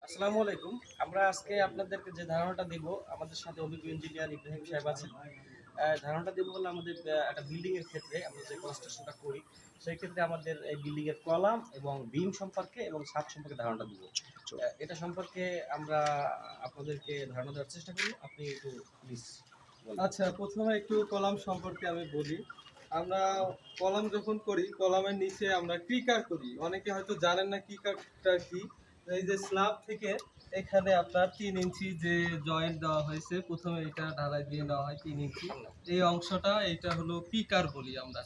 আসসালামু আলাইকুম। আমরা আজকে আপনাদেরকে যে ধারণাটা দিব, আমাদের সাথে অভিজ্ঞ ইঞ্জিনিয়ার ইব্রাহিম সাহেব আছেন। ধারণাটা দিব হলো আমাদের একটা বিল্ডিং এর ক্ষেত্রে আমরা যে কনস্ট্রাকশনটা করি, সেই ক্ষেত্রে আমাদের এই বিল্ডিং এর কলাম এবং বিম সম্পর্কে এবং ছাদ সম্পর্কে ধারণাটা দিব। এটা সম্পর্কে আমরা আপনাদেরকে ধারণা দেওয়ার চেষ্টা করি। আপনি একটু প্লিজ বলেন। আচ্ছা, প্রথমে একটু কলাম সম্পর্কে আমি বলি। আমরা কলাম যখন করি, কলামের নিচে আমরা ক্লিকার করি। অনেকে হয়তো জানেন না ক্লিকারটা কি। এই যে স্ল্যাব থেকে এখানে আপনার ৩ ইঞ্চি যে জয়েন্ট দেওয়া হয়েছে, প্রথমে এটা ঢালাই দিয়ে দেওয়া হয় ৩ ইঞ্চি। এই অংশটা এটা হলো পিকার বলি আমরা।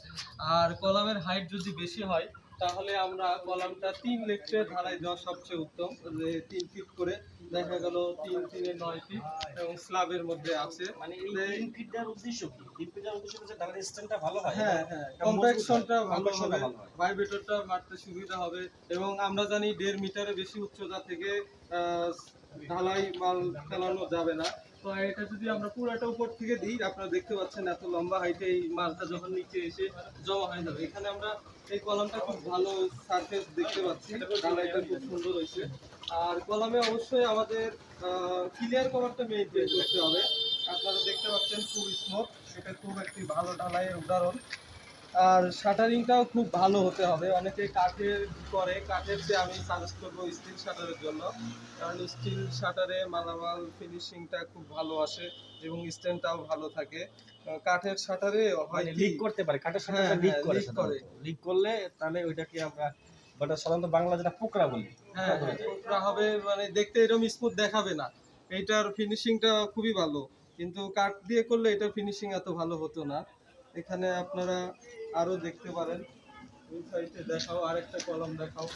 আর কলামের হাইট যদি বেশি হয় তাহলে আমরা কলামটা ৩ লেফটে ঢালাই দেওয়া সবচেয়ে উত্তম। যে ৩ ফিট করে দেখা গেল ৩ ৩ 9 ফিট এবং স্ল্যাবের মধ্যে আছে। মানে এই ৩ ফিট দেওয়ার উদ্দেশ্য কি? ৩ ফিট দেওয়ার উদ্দেশ্য হচ্ছে তাহলে স্ট্যান্ডটা ভালো হয় এবং হ্যাঁ, হ্যাঁ, এটা মজবুত হয়। কম্প্যাকশনটা ভালো কম্প্রেশনটা হবে, ভালো হয়। ভাইব্রেটরটা মারতে সুবিধা হবে এবং আমরা জানি ১.৫ মিটারের বেশি উচ্চতা থেকে আ ঢালাই মাল ফেলানো যাবে না। তো এটা যদি আমরা পুরাটা উপর থেকে দিই, আপনারা দেখতে পাচ্ছেন এত লম্বা হাইটে এই মালটা যখন নিচে এসে জমা হয়ে যাবে। এখানে আমরা এই কলামটা খুব ভালো সারফেস দেখতে পাচ্ছি। ঢালাইটা খুব সুন্দর হইছে। আর কলামে অবশ্যই আমাদের ক্লিয়ার কভারটা মেইনটেইন করতে হবে। আপনারা দেখতে পাচ্ছেন খুব স্মুথ, এটা খুব একটি ভালো ঢালাইয়ের উদাহরণ। আর শাটারিংটাও খুব ভালো হতে হবে। অনেকে কাঠের করে, কাঠের চেয়ে আমি সাজেস্ট করবো স্টিল শাটারের জন্য। কারণ স্টিল শাটারে মালামাল ফিনিশিংটা খুব ভালো আসে এবং স্ট্যান্ডটাও ভালো থাকে। কাঠের শাটারে হয় মানে কি লিক করতে পারে, কাঠের সাথে হ্যাঁ, লিক হ্যাঁ, করে লিক করে। সাধারণত। লিক করলে তাহলে ওইটাকে আমরা সাধারণত বাংলা যেটা পোকরা বলি। হ্যাঁ, হ্যাঁ, কোঁকড়া হবে, মানে দেখতে এরকম স্মুথ দেখাবে না। এইটার ফিনিশিংটা খুবই ভালো। কিন্তু কাঠ দিয়ে করলে এটার ফিনিশিং এত ভালো হতো না। এখানে আপনারা আরো দেখতে পারেন। ওই সাইডে দেখাও, আরেকটা কলম দেখাও।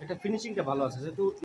এটা ফিনিশিংটা ভালো আছে যেহেতু